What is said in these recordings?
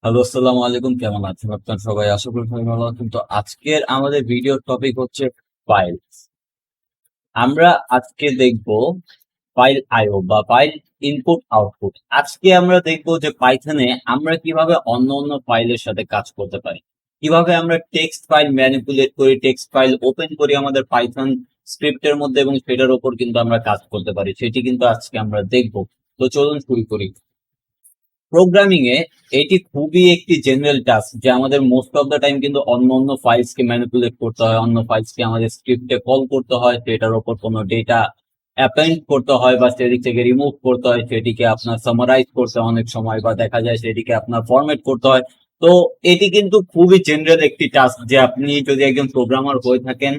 Hello, আসসালামু আলাইকুম। কেমন আছেন আপনার সবাই? আশা করি সবাই ভালো আছেন। তো আজকের আমাদের ভিডিও টপিক হচ্ছে ফাইল। আমরা আজকে দেখব ফাইল আইও বা ফাইল ইনপুট আউটপুট। আজকে আমরা দেখব যে পাইথনে আমরা কিভাবে অন্য অন্য ফাইলের সাথে কাজ করতে পারি, কিভাবে আমরা টেক্সট ফাইল ম্যানিপুলেট করি, টেক্সট ফাইল ওপেন করি আমাদের পাইথন স্ক্রিপ্টের মধ্যে এবং সেটার উপর কিন্তু আমরা কাজ করতে পারি। সেটি কিন্তু আজকে আমরা দেখব। তো চলুন শুরু করি। প্রোগ্রামিং এ এটি খুবই একটি জেনারেল টাস্ক যে আমাদের মোস্ট অফ দ্য টাইম কিন্তু অন্য অন্য ফাইলস কে ম্যানিপুলেট করতে হয়, অন্য ফাইলস কে আমাদের স্ক্রিপ্টে কল করতে হয়, সেটার উপর কোনো ডেটা অ্যাপেন্ড করতে হয় বা সেদিক থেকে রিমুভ করতে হয়, সেটিকে আপনার সামারাইজ করতে হয় অনেক সময়, বা দেখা যায় সেটিকে আপনার ফরম্যাট করতে হয়। তো এটি কিন্তু খুবই জেনারেল একটি টাস্ক যে আপনি যদি একজন প্রোগ্রামার হয়ে থাকেন,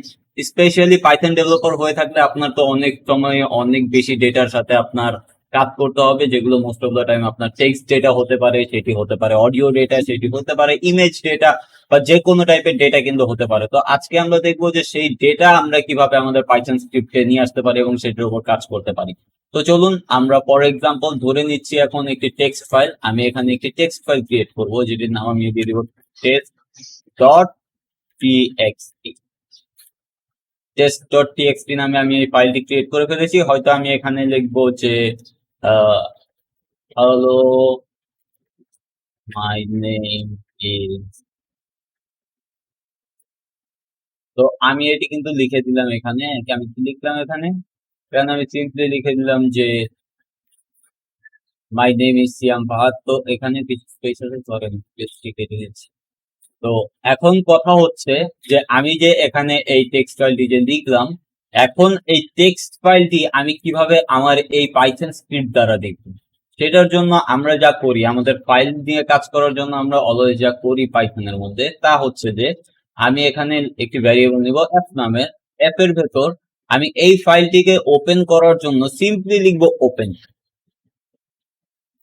স্পেশালি পাইথন ডেভেলপার হয়ে থাকলে আপনার তো অনেক সময় অনেক বেশি ডেটার সাথে আপনার কাজ করতে হবে, যেগুলো মোস্ট অফ দ্য টাইম আপনার টেক্সট ডেটা হতে পারে, সেটি হতে পারে অডিও ডেটা, সেটি হতে পারে ইমেজ ডেটা, বা যে কোনো টাইপের ডেটা কিন্তু হতে পারে। তো আজকে আমরা দেখবো যে সেই ডেটা আমরা কিভাবে আমাদের পাইথন স্ক্রিপ্টে নিয়ে আসতে পারি এবং সেটার উপর কাজ করতে পারি। তো চলুন আমরা ফর এক্সাম্পল ধরে নিচ্ছি এখন একটি টেক্সট ফাইল। আমি এখানে একটি টেক্সট ফাইল ক্রিয়েট করবো, যেটির নাম আমি দিয়ে দিব text dot TXT. Test dot TXT নামে আমি এই ফাইলটি ক্রিয়েট করে ফেলেছি। হয়তো আমি এখানে লিখবো যে হ্যালো, মাই নেম ইজ, তো আমি এটি কিন্তু লিখে দিলাম এখানে। আমি কি লিখলাম এখানে? এখানে আমি সিম্পলি লিখে দিলাম যে মাই নেম ইজ সিয়াম ফাহাদ। তো এখানে কিছু স্পেস আছে, সরি আমি স্পেসটি কেটে দিচ্ছি। তো এখন কথা হচ্ছে যে আমি যে এখানে এই টেক্সট ফাইলটি যে লিখলাম, এখন এই টেক্সট ফাইলটি আমি কিভাবে আমার এই পাইথন স্ক্রিপ্ট দ্বারা দেখব, সেটার জন্য আমরা যা করি, আমাদের ফাইল নিয়ে কাজ করার জন্য আমরা অলওয়েজ যা করি পাইথনের মধ্যে, তা হচ্ছে যে আমি এখানে একটি ভ্যারিয়েবল নিব এফ নামের। এফ এর ভেতর আমি এই ফাইলটিকে ওপেন করার জন্য সিম্পলি লিখব ওপেন।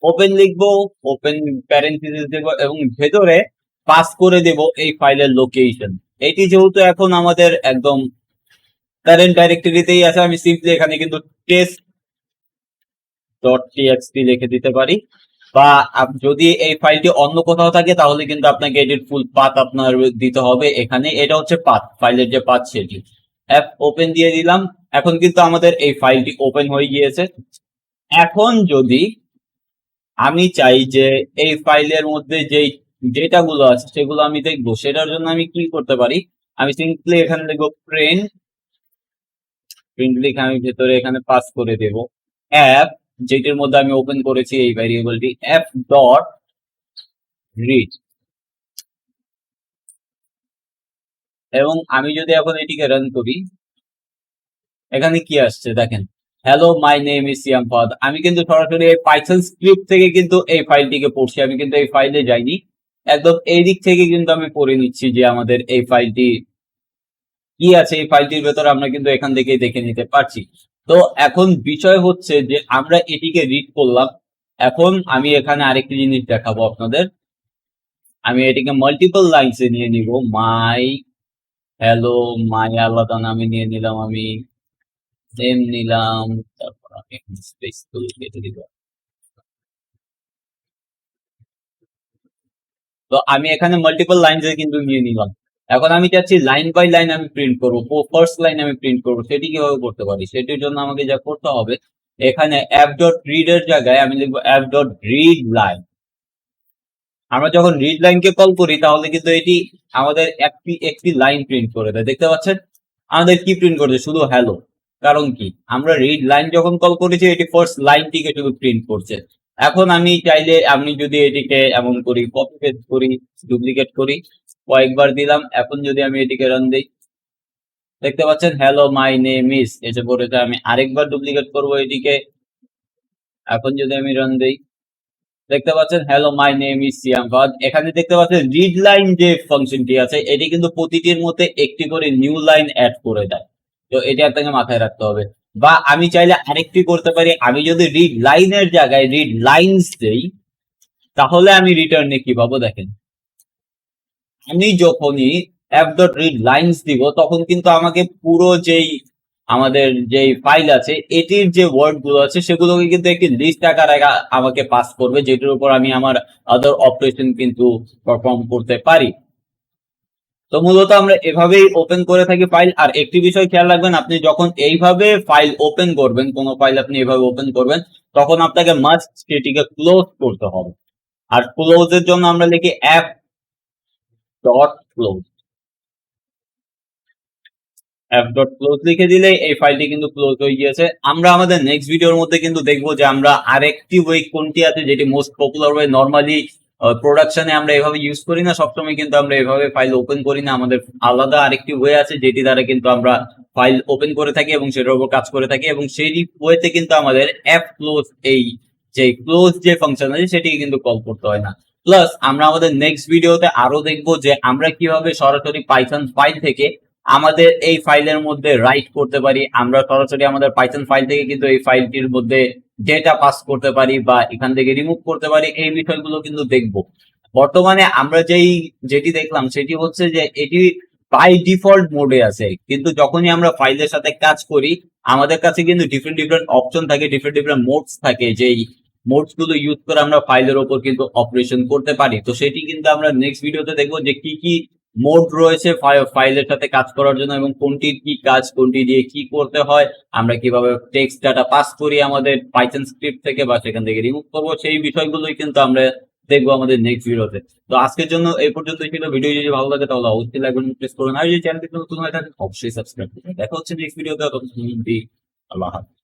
ওপেন লিখবো, ওপেন প্যারেন্থেসিস দেবো এবং ভেতরে পাস করে দেব এই ফাইলের লোকেশন। এটি যেহেতু এখন আমাদের একদম প্যারেন্ট ডাইরেক্টরিতেই আছে, আমি সিম্পলি এখানে কিন্তু টেস্ট ডট টিএক্সটি লিখে দিতে পারি। বা যদি এই ফাইলটি অন্য কোথাও থাকে তাহলে কিন্তু আপনাকে এটির ফুল পাথ আপনার দিতে হবে এখানে। এটা হচ্ছে পাথ, ফাইলের যে পাথ সেটি। অ্যাপ ওপেন দিয়ে দিলাম। এখন কিন্তু আমাদের এই ফাইলটি ওপেন হয়ে গিয়েছে। এখন যদি আমি চাই যে এই ফাইলের মধ্যে যেই ডেটা গুলো আছে সেগুলো আমি দেখবো, সেটার জন্য আমি কি করতে পারি? আমি সিম্পলি এখানে লিখবো প্রিন্ট। প্রিন্ট লিখে আমি ভেতরে এখানে পাস করে দেব অ্যাপ, যেটির মধ্যে আমি ওপেন করেছি এই ভ্যারিয়েবলটি, অ্যাপ ডট রিড। এবং আমি যদি এখন এটিকে রান করি, এখানে কি আসছে দেখেন, হ্যালো মাই নেম ইজ সিয়াম ফাদ। আমি কিন্তু সরাসরি এই পাইথন স্ক্রিপ্ট থেকে কিন্তু এই ফাইলটিকে পড়ছি, আমি কিন্তু এই ফাইলে যাইনি। একদম এই দিক থেকে কিন্তু আমি পড়ে নিচ্ছি যে আমাদের এই ফাইলটি কি আছে। এই ফাইলটির ভেতরে আমরা কিন্তু এখান থেকে দেখে নিতে পারছি। তো এখন বিষয় হচ্ছে যে আমরা এটিকে রিড করলাম। এখন আমি এখানে আরেকটি জিনিস দেখাবো আপনাদের। আমি এটিকে মাল্টিপল লাইনসে নিয়ে নিব। মাই হ্যালো, মাই আলাদা নামে নিয়ে নিলাম, আমি নেম নিলাম, তারপর আমি স্পেস কেটে দিব। তো আমি এখানে মাল্টিপল লাইনসে কিন্তু নিয়ে নিলাম। এখন আমি চাচ্ছি লাইন বাই লাইন আমি প্রিন্ট করবো, ফার্স্ট লাইন আমি প্রিন্ট করবো। সেটি কিভাবে করতে পারি? সেটির জন্য আমাকে যা করতে হবে, এখানে অ্যাপ ডট রিড এর জায়গায় আমি লিখবো অ্যাপ ডট রিড লাইন। আমরা যখন রিড লাইনকে কল করি তাহলে কিন্তু এটি আমাদের একটি একটি লাইন প্রিন্ট করে দেয়, দেখতে পাচ্ছেন? আমাদের কি প্রিন্ট করছে? শুধু হ্যালো। কারণ কি, আমরা রিড লাইন যখন কল করেছি এটি ফার্স্ট লাইনটিকে শুধু প্রিন্ট করছে। এখন আমি চাইলে আমি যদি এটিকে এমন করি, কপি পেস্ট করি, ডুপ্লিকেট করি, কয়েকবার দিলাম, এখন যদি আমি এটিকে রান দিই, দেখতে পাচ্ছেন হ্যালো মাই নেম ইজ এসে পড়েছে। আমি আরেকবার ডুপ্লিকেট করব এটিকে, এখন যদি আমি রান দিই, দেখতে পাচ্ছেন হ্যালো মাই নেম ইজ সিয়াম ফাদ। এখানে দেখতে পাচ্ছেন রিড লাইন যে ফাংশনটি আছে এটি কিন্তু প্রতিটির মধ্যে একটি করে নিউ লাইন অ্যাড করে দেয়। তো এটি আপনাকে মাথায় রাখতে হবে। বা আমি চাইলে আরেকটি করতে পারি, আমি যদি রিড লাইনের জায়গায় রিড লাইনস দেই তাহলে আমি রিটার্নে কি পাবো দেখেন। আমি যখনই অ্যাপ ডট রিড লাইনস দিব তখন কিন্তু আমাকে পুরো যেই আমাদের যে ফাইল আছে এটির যে ওয়ার্ড গুলো আছে সেগুলোকে কিন্তু একটি লিস্ট আকারে আমাকে পাস করবে, যেটির উপর আমি আমার আদার অপারেশন কিন্তু পারফর্ম করতে পারি। তো মূলত আমরা এভাবেই ওপেন করে থাকি ফাইল। আর একটি বিষয় খেয়াল রাখবেন, আপনি যখন এইভাবে ফাইল ওপেন করবেন, কোনো ফাইল আপনি এইভাবে ওপেন করবেন, তখন আপনাকে মাস্ট সেটিকে ক্লোজ করতে হবে। আর ক্লোজের জন্য আমরা লিখি app dot close. App dot close লিখে দিলে এই ফাইলটি কিন্তু ক্লোজ হয়ে গিয়েছে। আমরা আমাদের নেক্সট ভিডিওর মধ্যে কিন্তু দেখবো যে আমরা আরেকটি ওয়ে কোনটি আছে যেটি মোস্ট পপুলার ওয়ে। নর্মালি প্রোডাকশনে আমরা এভাবে ইউজ করি না, সবসময় কিন্তু আমরা এভাবে ফাইল ওপেন করি না। আমাদের আলাদা আরেকটি ওয়ে আছে যেটি দ্বারা কিন্তু আমরা ফাইল ওপেন করে থাকি এবং সেটার উপর কাজ করে থাকি, এবং সেই ওয়েতে কিন্তু আমাদের অ্যাপ ক্লোজ, এই যে ক্লোজ যে ফাংশন আছে সেটিকে কিন্তু কল করতে হয় না। প্লাস আমরা আমাদের নেক্সট ভিডিওতে আরো দেখবো যে আমরা কিভাবে সরাসরি পাইথন ফাইল থেকে আমাদের এই ফাইলের মধ্যে রাইট করতে পারি। আমরা সরাসরি আমাদের পাইথন ফাইল থেকে কিন্তু এই ফাইলটির মধ্যে ডেটা পাস করতে পারি বা এখান থেকে রিমুভ করতে পারি, এই বিষয়গুলো কিন্তু দেখব। বর্তমানে আমরা যেটি দেখলাম সেটি হচ্ছে যে এটি বাই ডিফল্ট মোডে আছে, কিন্তু যখনই আমরা ফাইলের সাথে কাজ করি আমাদের কাছে কিন্তু ডিফারেন্ট ডিফারেন্ট অপশন থাকে, ডিফারেন্ট ডিফারেন্ট মোডস থাকে, যেই মোডস গুলো ইউজ করে আমরা ফাইলের ওপর কিন্তু অপারেশন করতে পারি। তো সেটি কিন্তু আমরা নেক্সট ভিডিওতে দেখবো যে কি কি মোড রয়েছে ফাইলের সাথে কাজ করার জন্য, এবং কোনটির কি কাজ, কোনটি দিয়ে কি করতে হয়, আমরা কিভাবে টেক্সট ডাটা পাস করি আমাদের পাইথন স্ক্রিপ্ট থেকে বা সেখান থেকে রিমুভ করবো, সেই বিষয়গুলোই কিন্তু আমরা দেখবো আমাদের নেক্সট ভিডিওতে। তো আজকের জন্য এই পর্যন্তই ছিল। ভিডিও যদি ভালো লাগে তাহলে অবশ্যই লাইক বাটন প্রেস করুন, আর যদি চ্যানেলটি নতুন হয়ে থাকে অবশ্যই সাবস্ক্রাইব করুন। দেখা হচ্ছে নেক্সট ভিডিওতে। ততক্ষণ আল্লাহ হাফেজ।